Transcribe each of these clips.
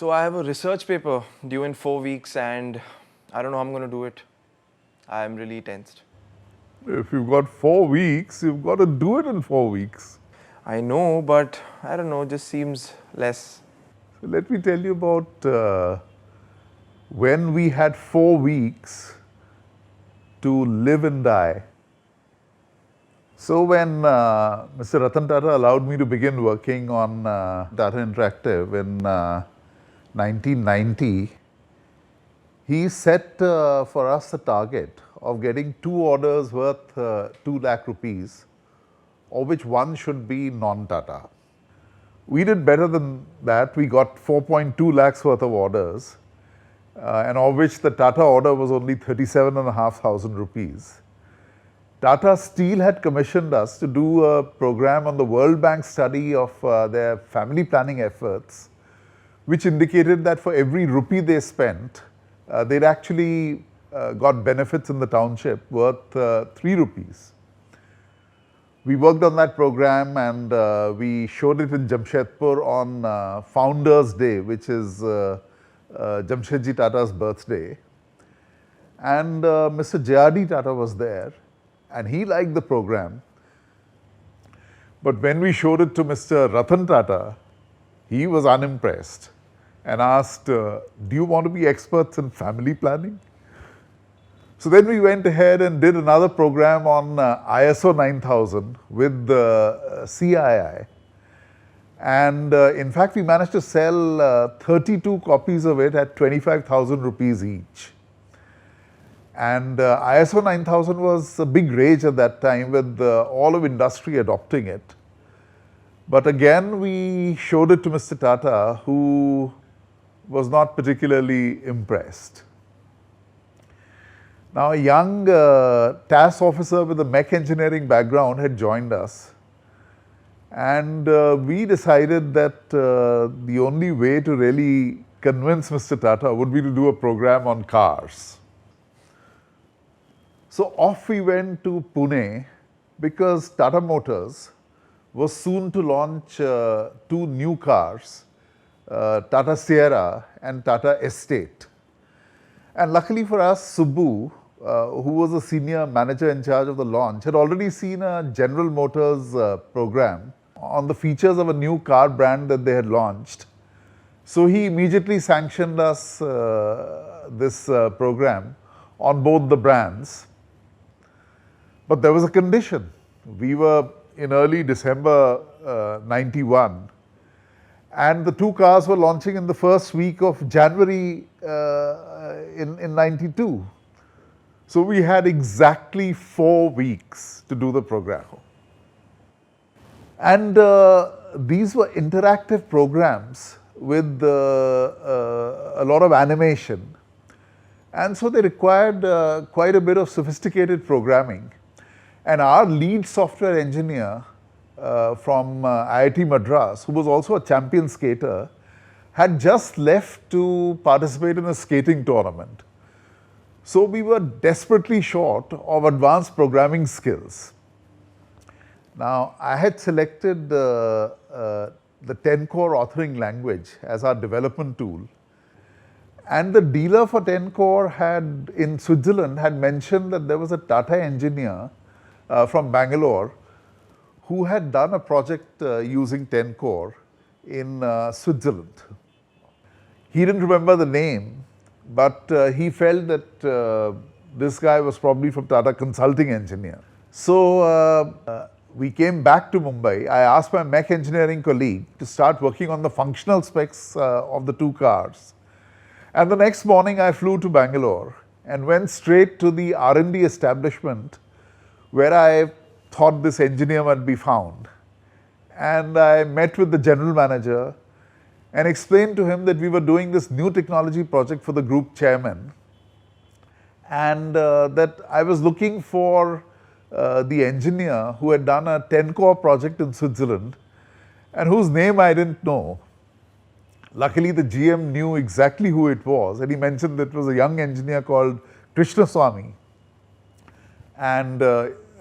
So I have a research paper due in 4 weeks and I don't know how I'm going to do it. I am really tensed. If you've got 4 weeks, you've got to do it in 4 weeks. I know, but I don't know, it just seems less. So let me tell you about when we had 4 weeks to live and die. So when Mr. Ratan Tata allowed me to begin working on Tata Interactive in 1990, he set for us a target of getting 2 orders worth 2 lakh rupees, of which one should be non-Tata. We did better than that. We got 4.2 lakhs worth of orders, and of which the Tata order was only 37,500 rupees. Tata Steel had commissioned us to do a program on the World Bank study of their family planning efforts, which indicated that for every rupee they spent, they'd actually got benefits in the township worth 3 rupees. We worked on that program and we showed it in Jamshedpur on Founders Day, which is Jamshedji Tata's birthday. And Mr. J.R.D. Tata was there and he liked the program. But when we showed it to Mr. Ratan Tata, he was unimpressed and asked, do you want to be experts in family planning? So then we went ahead and did another program on ISO 9000 with the CII. And in fact, we managed to sell 32 copies of it at 25,000 rupees each. And ISO 9000 was a big rage at that time with all of industry adopting it. But again, we showed it to Mr. Tata, who was not particularly impressed. Now, a young TAS officer with a mech engineering background had joined us. And we decided that the only way to really convince Mr. Tata would be to do a program on cars. So off we went to Pune because Tata Motors was soon to launch 2 new cars, Tata Sierra and Tata Estate. And luckily for us, Subbu, who was a senior manager in charge of the launch, had already seen a General Motors program on the features of a new car brand that they had launched. So he immediately sanctioned us this program on both the brands. But there was a condition. We were in early December 91 and the 2 cars were launching in the first week of January in 92. So we had exactly 4 weeks to do the program. And these were interactive programs with a lot of animation. And so they required quite a bit of sophisticated programming. And our lead software engineer from IIT Madras, who was also a champion skater, had just left to participate in a skating tournament. So we were desperately short of advanced programming skills. Now, I had selected the 10-core authoring language as our development tool. And the dealer for 10-core in Switzerland had mentioned that there was a Tata engineer from Bangalore who had done a project using 10-core in Switzerland. He didn't remember the name, but he felt that this guy was probably from Tata Consulting Engineer. So we came back to Mumbai. I asked my mech engineering colleague to start working on the functional specs of the 2 cars. And the next morning I flew to Bangalore and went straight to the R&D establishment where I thought this engineer might be found. And I met with the general manager and explained to him that we were doing this new technology project for the group chairman and that I was looking for the engineer who had done a 10-core project in Switzerland and whose name I didn't know. Luckily, the GM knew exactly who it was and he mentioned that it was a young engineer called Krishnaswamy. And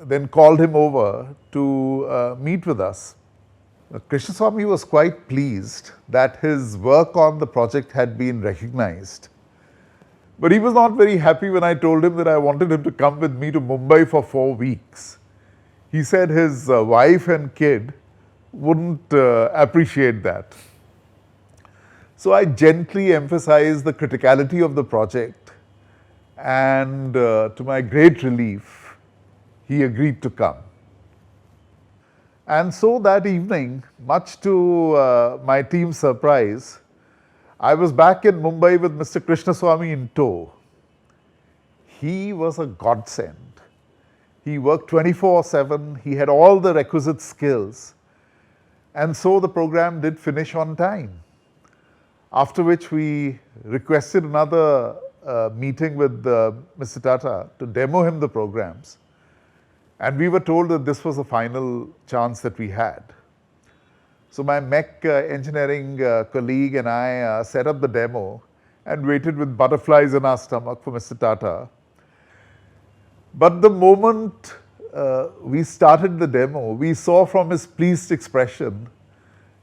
then called him over to meet with us. Krishnaswamy was quite pleased that his work on the project had been recognized. But he was not very happy when I told him that I wanted him to come with me to Mumbai for 4 weeks. He said his wife and kid wouldn't appreciate that. So I gently emphasized the criticality of the project, and to my great relief, he agreed to come. And so that evening, much to my team's surprise, I was back in Mumbai with Mr. Krishnaswamy in tow. He was a godsend. He worked 24/7, he had all the requisite skills, and so the program did finish on time. After which we requested another meeting with Mr. Tata to demo him the programs. And we were told that this was the final chance that we had. So my mech engineering colleague and I set up the demo and waited with butterflies in our stomach for Mr. Tata. But the moment we started the demo, we saw from his pleased expression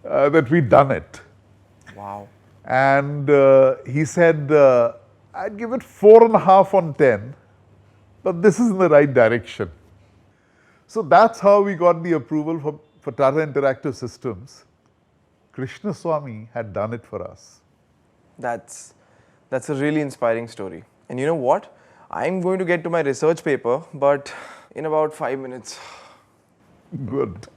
that we'd done it. Wow. And he said, I'd give it 4.5 on 10, but this is in the right direction. So that's how we got the approval for Tata Interactive Systems. Krishnaswamy had done it for us. That's a really inspiring story. And you know what? I'm going to get to my research paper, but in about 5 minutes. Good.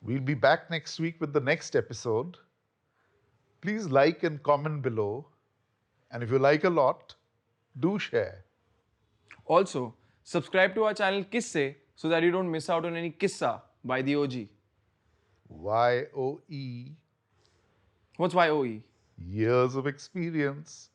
We'll be back next week with the next episode. Please like and comment below. And if you like a lot, do share. Also, subscribe to our channel Qisse so that you don't miss out on any Qissa by the OG. YOE. What's YOE? Years of experience.